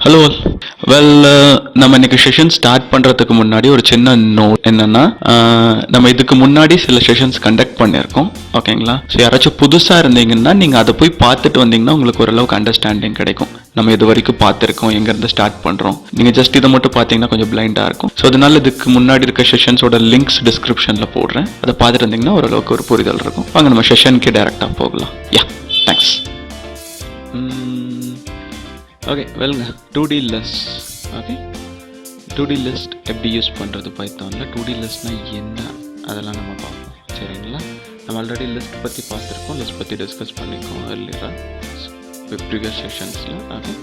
Hello well, நம்ம இன்னைக்கு session start பண்ணுறதுக்கு முன்னாடி ஒரு சின்ன நோட் என்னென்னா, நம்ம இதுக்கு முன்னாடி சில செஷன்ஸ் கண்டக்ட் பண்ணியிருக்கோம், ஓகேங்களா? ஸோ யாராச்சும் புதுசாக இருந்தீங்கன்னா நீங்கள் அதை போய் பார்த்துட்டு வந்தீங்கன்னா உங்களுக்கு ஓரளவுக்கு அண்டர்ஸ்டாண்டிங் கிடைக்கும். நம்ம இது வரைக்கும் பார்த்துருக்கோம், எங்கேருந்து ஸ்டார்ட் பண்ணுறோம். நீங்கள் ஜஸ்ட் இதை மட்டும் பார்த்தீங்கன்னா கொஞ்சம் பிளைண்டாக இருக்கும். ஸோ அதனால இதுக்கு முன்னாடி இருக்க செஷன்ஸோட லிங்க்ஸ் டிஸ்கிரிப்ஷனில் போடுறேன். அதை பார்த்துட்டு இருந்தீங்கன்னா ஓரளவுக்கு ஒரு புரிதல் இருக்கும். வாங்க நம்ம செஷனுக்கு டேரெக்டாக போகலாம். Yeah, thanks. ஓகே, வெல்ங்க. 2D list. Okay, 2D list எப்படி யூஸ் பண்ணுறது பைத்தானில், 2D லிஸ்ட்னா என்ன, அதெல்லாம் நம்ம பார்ப்போம், சரிங்களா? நம்ம ஆல்ரெடி லிஸ்ட் பற்றி பார்த்துருக்கோம், லிஸ்ட் பற்றி டிஸ்கஸ் பண்ணியிருக்கோம் earlier ப்ரீவியஸ் செஷன்ஸில். Okay,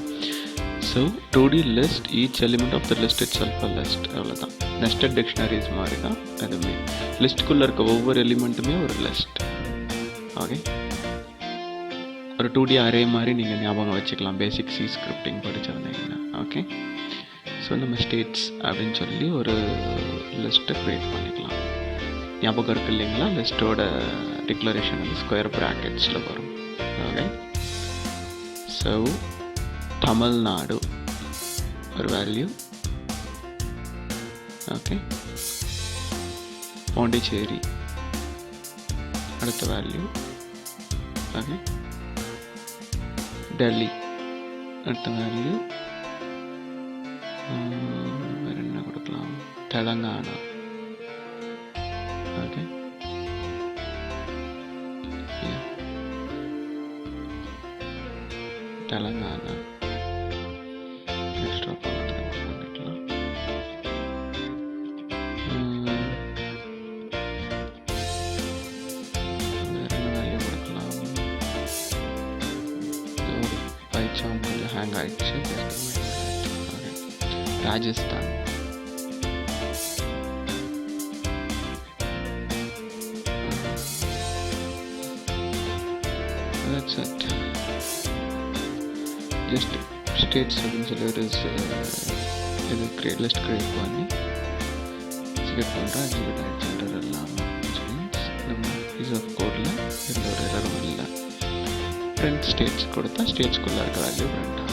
so 2D list, each element of the list itself a list, அவ்வளோதான். நெஸ்டட் டிக்ஷனரிஸ் மாதிரி தான் எதுவுமே. லிஸ்ட்டுக்குள்ளே இருக்க ஒவ்வொரு எலிமெண்ட்டுமே ஒரு லிஸ்ட். ஓகே, ஒரு 2D அரே மாதிரி நீங்கள் ஞாபகம் வச்சுக்கலாம், basic C scripting படிச்சிருந்தீங்கன்னா. Okay, so நம்ம ஸ்டேட்ஸ் அப்படின்னு சொல்லி ஒரு லிஸ்ட்டை க்ரியேட் பண்ணிக்கலாம். ஞாபகம் இருக்கு இல்லைங்களா? லிஸ்ட்டோட டிக்ளரேஷன் வந்து ஸ்கொயர் ப்ராக்கெட்ஸில் வரும். ஓகே, ஸோ தமிழ்நாடு ஒரு வேல்யூ. ஓகே, பாண்டிச்சேரி அடுத்த வேல்யூ. ஓகே, டெல்லி அடுத்த வேல்யூ. வேறு என்ன கொடுக்கலாம்? தெலங்கானா. ஓகே, தெலங்கானா. எக்ஸ்ட்ரா பண்ணிக்கலாம். வேறு என்ன வேல்யூ கொடுக்கலாம்? கொஞ்சம் ஹேங் ஆயிடுச்சு. Rajasthan. That's it. Just states அப்படின்னு சொல்லி ஒரு இது லிஸ்ட் கிரியேட் பண்ணி எக்ஸிக்யூட் பண்ணுறோம். எக்ஸிக்யூட் ஆகிடுச்சுன்றது இல்லாமல் நம்ம பீஸ் ஆஃப் கோடில் எந்த ஒரு எரரும் இல்லை. பிரிண்ட் ஸ்டேட்ஸ் கொடுத்தா ஸ்டேட்ஸ்குள்ளே இருக்க வேல்யூ பிரிண்ட் ஆகும்.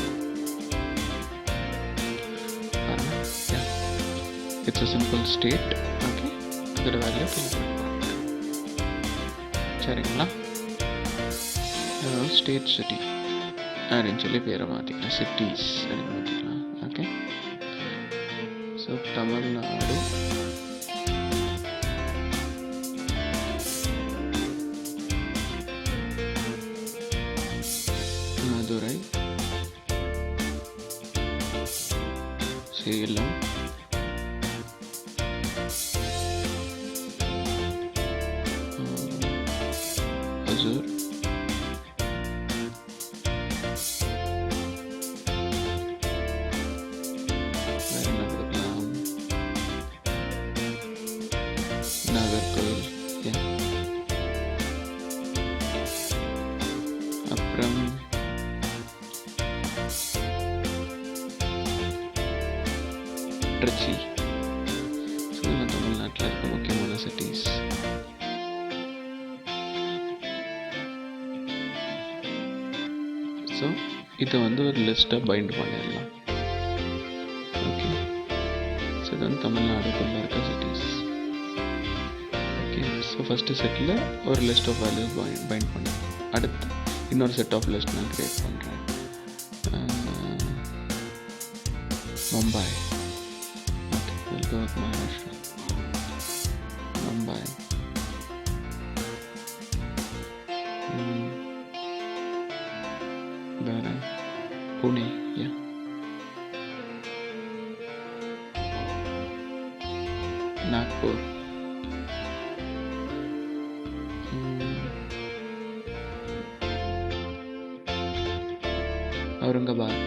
It's a simple state. Okay, அதோட வேல்யூ பிரிண்ட் பண்ணுறோம், சரிங்களா? ஸ்டேட் சிட்டி அப்படின்னு சொல்லி பேரை மாற்றிக்கலாம், சிட்டிஸ் அப்படின்னு மாற்றிக்கலாம். ஓகே, ஸோ தமிழ்நாடு, மதுரை, சேலம், ஹசூர், வேறு என்ன கொடுக்கலாம்? நாகர்கோவில். அப்புறம் திருச்சி. இதெல்லாம் தமிழ்நாட்டில் இருக்க முக்கியமான சிட்டிஸ். ஸோ இதை வந்து ஒரு லிஸ்ட்டாக பைண்ட் பண்ணிடலாம். ஓகே, ஸோ இது வந்து தமிழ்நாடுக்குள்ளே இருக்க சிட்டிஸ். ஓகே, ஸோ ஃபஸ்ட்டு செட்டில் ஒரு லிஸ்ட் ஆஃப் வேல்யூஸ் பைண்ட் பண்ணேன். அடுத்து இன்னொரு செட் ஆஃப் லிஸ்ட் நான் க்ரியேட் பண்ணுறேன். மும்பை. Okay, welcome Maharashtra. மும்பை. வேறு புனே. நாக்பூர். Aurangabad.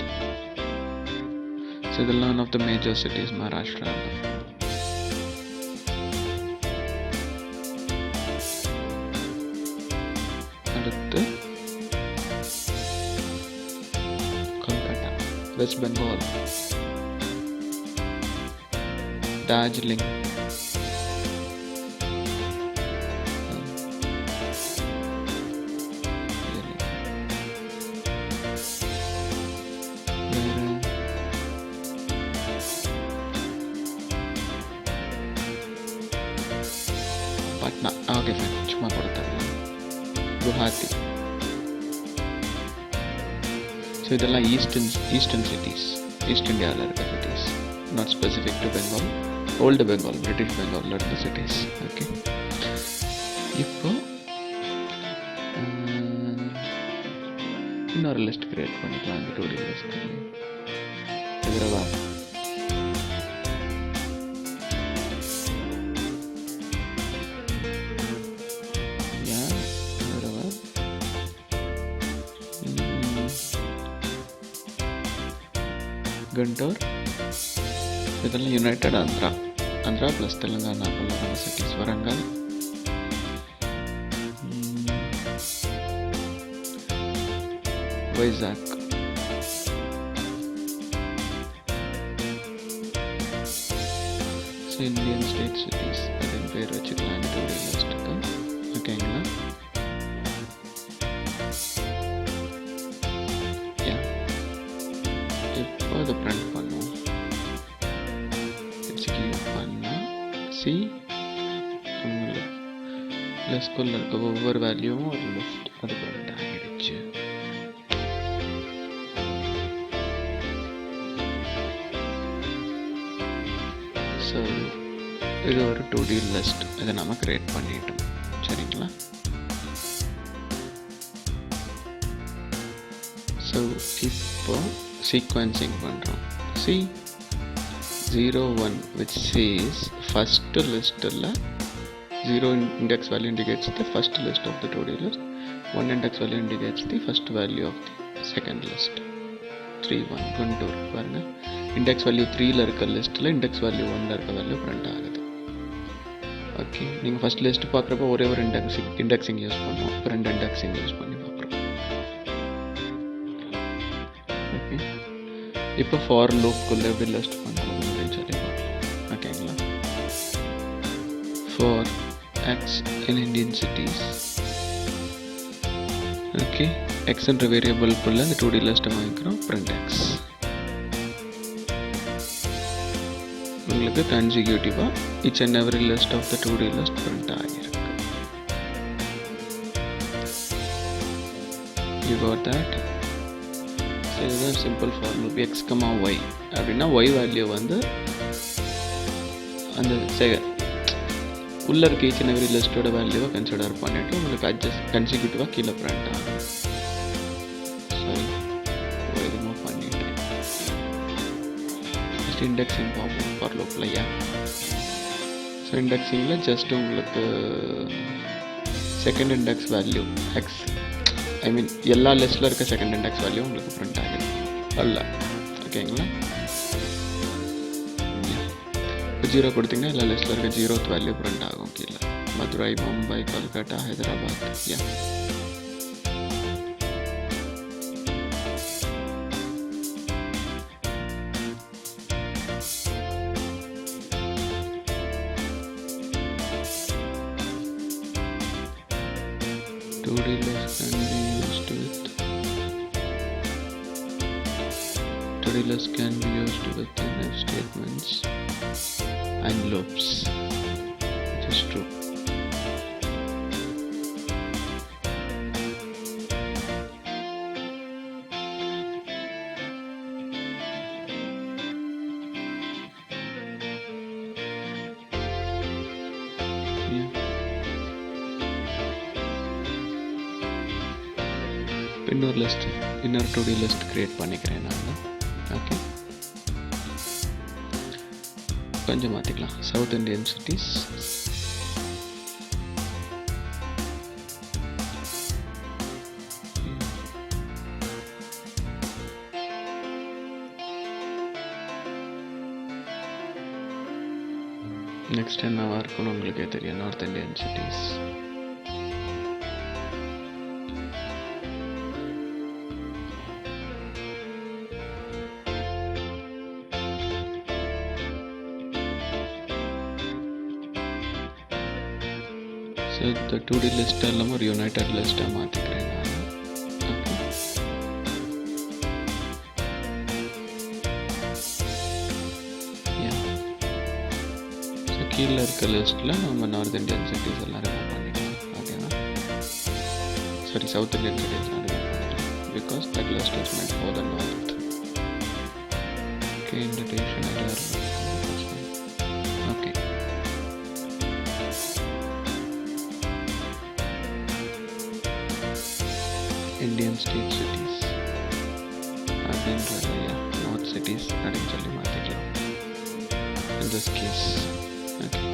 So இதெல்லாம் one of the major cities Maharashtra. அடுத்து Kolkata, West Bengal. Darjeeling. Patna. Okay, fine. சும்மா கொடுத்தாங்க. Guwahati. So இதெல்லாம் eastern cities. East Indiaவில் இருக்க cities. Not specific to Bengal. Old Bengal, British Bengal இருக்க cities. Okay. இப்போ இன்னொரு list create பண்ணிக்கலாம் இந்த 2D லிஸ்ட். ஹைதராபாத். Guntur. இதெல்லாம் யுனைடெட் ஆந்திரா ப்ளஸ் தெலுங்கானா போல cities. Warangal. Vizag. So Indian state cities அதன் பேர் வச்சுக்கலாம் இந்த 2D லிஸ்ட்டுக்கு. ஓகேங்களா? இப்போ அதை பிரிண்ட் பண்ணுவோம். எக்ஸிக்யூட் பண்ணால் லிஸ்ட்குள்ளே இருக்க ஒவ்வொரு வேல்யூவும் ஒரு லிஸ்ட் அது பிரிண்ட் ஆகிடுச்சு. ஸோ இது ஒரு 2D லிஸ்ட். இதை நம்ம கிரியேட் பண்ணிட்டோம். சரிங்களா? ஸோ இப்போ சீக்வென்சிங் பண்ணுறோம். 01 which says first லிஸ்ட்டில் 0 index value indicates the first list of the 2D list. 1 index value indicates the first value of the second list. 3-1 Guntur. பாருங்க, இண்டெக்ஸ் வேல்யூ 3ல இருக்க லிஸ்ட்டில் இண்டெக்ஸ் வேல்யூ 1ல இருக்க value print ஆகுது. Okay, நீங்கள் first list பார்க்குறப்போ ஒரே ஒரு இண்டெக்ஸிங் யூஸ் பண்ணுவோம். இப்போ 2 இண்டெக்ஸிங் யூஸ் பண்ணி பார்க்குறோம். ஓகே, இப்போ ஃபார் லூப்குள்ளே எப்படி லிஸ்ட் பண்ணுறோம் அப்படின்னு சொல்லி பார்க்கலாம். ஓகேங்களா? For X in Indian cities. Okay, X என்ற வேரியபிள்குள்ளே இந்த 2D லிஸ்ட்டை வாங்கிக்கிறோம். Print X. உங்களுக்கு கன்சிக்யூட்டிவாக each and every list of the 2D list print ஆகிருக்கு. You got that? ஸோ இதுதான் simple for loop. x, y அப்படின்னா y வேல்யூ வந்து அந்த உள்ளே இருக்க each and every லிஸ்ட்டோட வேல்யூவை கன்சிடர் பண்ணிவிட்டு உங்களுக்கு கன்சிக்யூட்டிவாக கீழே பிரிண்ட் ஆகும். சரி, ரிமூவ் பண்ணிவிட்டு ஜஸ்ட் இண்டெக்ஸிங் பார்ப்போம் ஃபார் லூப்பில். ஸோ இண்டெக்ஸிங்கில் ஜஸ்ட் உங்களுக்கு செகண்ட் இண்டெக்ஸ் வேல்யூ எக்ஸ், ஐ மீன் எல்லா லிஸ்ட்டில் இருக்க செகண்ட் இண்டெக்ஸ் வேல்யூ உங்களுக்கு பிரிண்ட் ஆகிடும். அல்ல, ஓகேங்களா? 0 கொடுத்தீங்கன்னா எல்லா லிஸ்ட்டில் இருக்க 0th வேல்யூ பிரிண்ட் ஆகும் கீழே. Madurai, Mumbai, Kolkata, Hyderabad. List can be used with if statements and loops, which is true. இன்னொரு 2D லிஸ்ட் கிரியேட் பண்ணிக்கிறேன் நான். ஓகே, கொஞ்சம் மாற்றிக்கலாம். South Indian cities. நெக்ஸ்ட் என்னவா இருக்குன்னு உங்களுக்கே தெரியும். North Indian cities. ஸோ இந்த 2D லிஸ்ட் எல்லாம் ஒரு யுனைடெட் லிஸ்ட்டாக மாற்றிக்கிறேன் நான். ஸோ கீழே இருக்க லிஸ்ட்டில் நம்ம நார்த் இந்தியன் சிட்டிஸ் எல்லாம் ரிமூவ் பண்ணிக்கலாம். ஓகேவா? சாரி, சவுத் இந்தியன் சிட்டிஸ் எல்லாம் ரிமூவ் பண்ணிக்கலாம். Because that list is meant for the north. Okay, indentation error. Okay. Indian state cities அப்படின்றது நார்த் சிட்டிஸ் அப்படின்னு சொல்லி மாற்றிக்கலாம் in this case. Okay.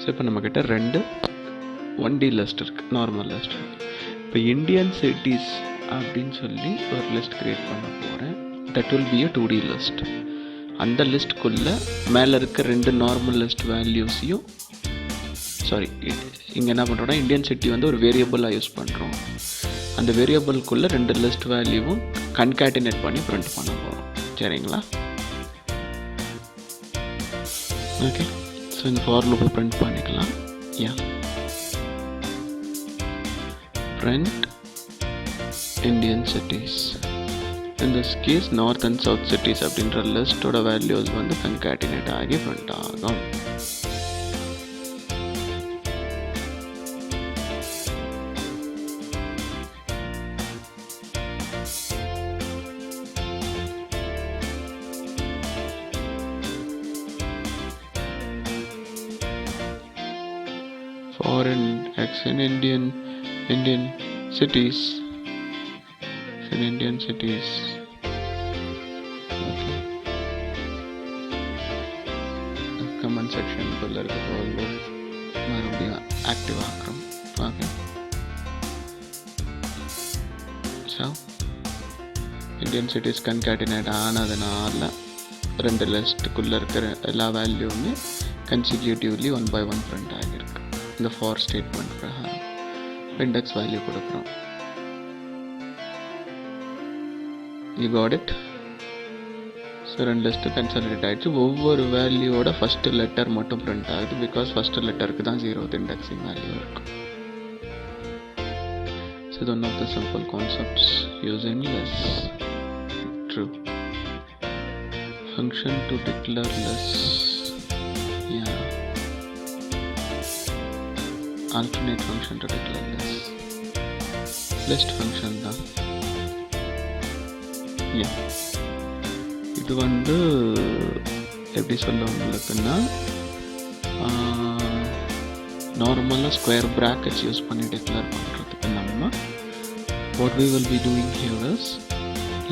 So இப்போ நம்மக்கிட்ட 2 1D லிஸ்ட் இருக்குது, நார்மல் லிஸ்ட் இருக்குது. இப்போ இந்தியன் சிட்டிஸ் அப்படின்னு சொல்லி ஒரு லிஸ்ட் க்ரியேட் பண்ண போகிறேன். That will be a 2D list. அந்த லிஸ்ட்டுக்குள்ளே மேலே இருக்க 2 நார்மல் லிஸ்ட் வேல்யூஸையும், சாரி, இங்கே என்ன பண்ணுறோன்னா இந்தியன் சிட்டி வந்து ஒரு வேரியபிளாக யூஸ் பண்ணுறோம். அந்த வேரியபிள்குள்ளே 2 லிஸ்ட் வேல்யூவும் கன்கேட்டினேட் பண்ணி பிரிண்ட் பண்ண போகிறோம். சரிங்களா? ஓகே. ஸோ இந்த ஃபார் லூப்பை பிரிண்ட் பண்ணிக்கலாம். print Indian cities. In this case north and south cities அப்படின்ற லிஸ்டோட வேல்யூஸ் வந்து கன்கேட்டினேட் ஆகி பிரிண்ட் ஆகும். Foreign X in Indian cities. In Indian cities. Okay. Comment section குள்ள இருக்க ஃபார் மறுபடியும் ஆக்டிவ் ஆக்குறோம். Okay. So Indian cities concatenate ஆனதுனால 2 லிஸ்ட்டுக்குள்ளே இருக்கிற எல்லா வேல்யூவுமே கன்சிக்யூட்டிவ்லி 1 by 1 பிரிண்ட் ஆகியிருக்கு. இந்த ஃபார் ஸ்டேட்மெண்ட் பிரகாரம் இண்டெக்ஸ் வேல்யூ கொடுக்குறோம். You got it. So 2 list consolidate ஆகிடுச்சு. ஒவ்வொரு வேல்யூவோட ஃபஸ்ட்டு லெட்டர் மட்டும் பிரிண்ட் ஆகுது. பிகாஸ் ஃபஸ்ட்டு லெட்டருக்கு தான் 0th இண்டெக்ஸிங் வேல்யூ இருக்கும். ஸோ இது one of the simple concepts using less. True. Function to declare less. Alternate function to declare less. List function தான். இது வந்து எப்படி சொல்ல உங்களுக்குன்னா நார்மலாக ஸ்கொயர் ப்ராக்கெட்ஸ் யூஸ் பண்ணி டிக்ளேர் பண்ணுறதுக்கு நம்ம what we will be doing here is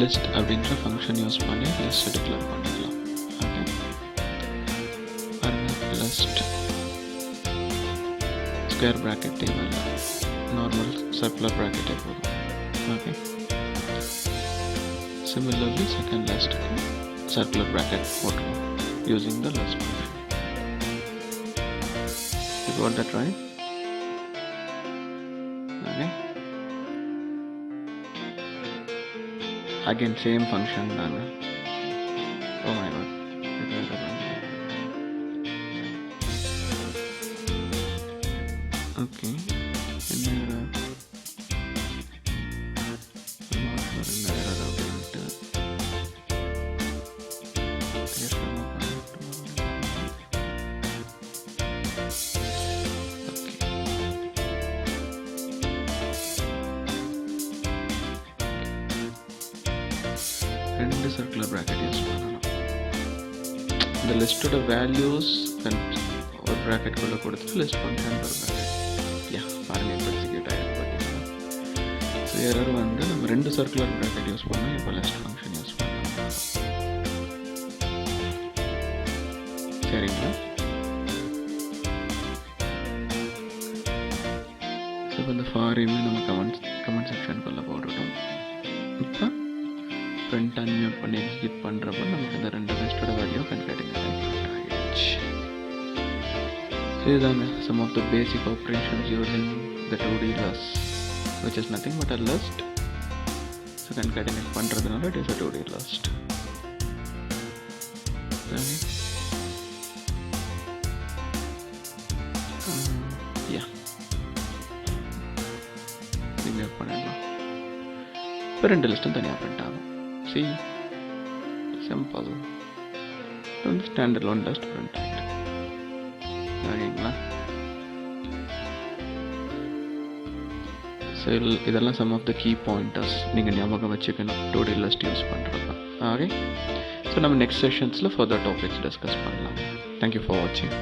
list அப்படின்ற ஃபங்க்ஷன் யூஸ் பண்ணி லிஸ்ட் டிக்ளேர் பண்ணிக்கலாம். ஓகே, பாருங்க, லிஸ்ட் ஸ்கொயர் ப்ராக்கெட் தேவையில்லை, நார்மல் சர்க்குலர் ப்ராக்கெட்டே போதும். ஓகே, சிமிலர்லி செகண்ட் லிஸ்ட்டுக்கு சர்க்குலர் ப்ராக்கெட் போட்டுருவோம் using the list function. You got that right? Okay. Again same function done. Oh my god. Okay. ரெண்டு circular bracket use பண்ணணும். இந்த லிஸ்ட்டோட values ஒரு ப்ராக்கெட்குள்ளே கொடுத்துட்டு லிஸ்ட் ஃபங்க்ஷன் ஒரு ப்ராக்கெட். பாருங்கள் இப்போ எக்ஸிக்யூட் ஆகிருக்கு பார்த்தீங்கன்னா. ஸோ எரர் வந்து நம்ம 2 சர்க்குலர் ப்ராக்கெட் யூஸ் பண்ணோம், இப்போ லிஸ்ட் ஃபங்க்ஷன் யூஸ் பண்ணலாம். சரிங்களா? ஸோ இப்போ இந்த ஃபாரையுமே நம்ம கமெண்ட்ஸ் கமெண்ட் செக்ஷனுக்குள்ளே போட்டுட்டோம். இப்போ print unmute பண்ணி எக்ஸிக்யூட் பண்ணுறப்போ நமக்கு இந்த 2 லிஸ்ட்டோட வேல்யூ கன்கேட்டினேட் ஆகிடுச்சு. இதுதாங்க some of the basic operations using the 2D list, which is nothing but a list. So concatenate பண்ணுறதுனால it is a 2D list. Yeah, remove பண்ணிடலாம். இப்போ 2 லிஸ்ட்டும் தனியாக பிரிண்ட் ஆகும். See, simple. வந்து ஸ்டாண்டர்ட் லோன் லிஸ்ட் பிரிண்ட் ஆகிட்டு ஓகேங்களா. So இதெல்லாம் some of the key pointers நீங்கள் ஞாபகம் வச்சுக்கணும் 2D லிஸ்ட் யூஸ் பண்ணுறது தான். ஓகே, ஸோ நம்ம நெக்ஸ்ட் செஷன்ஸில் ஃபர்தர் டாபிக்ஸ் டிஸ்கஸ் பண்ணலாம். தேங்க்யூ ஃபார் வாட்சிங்.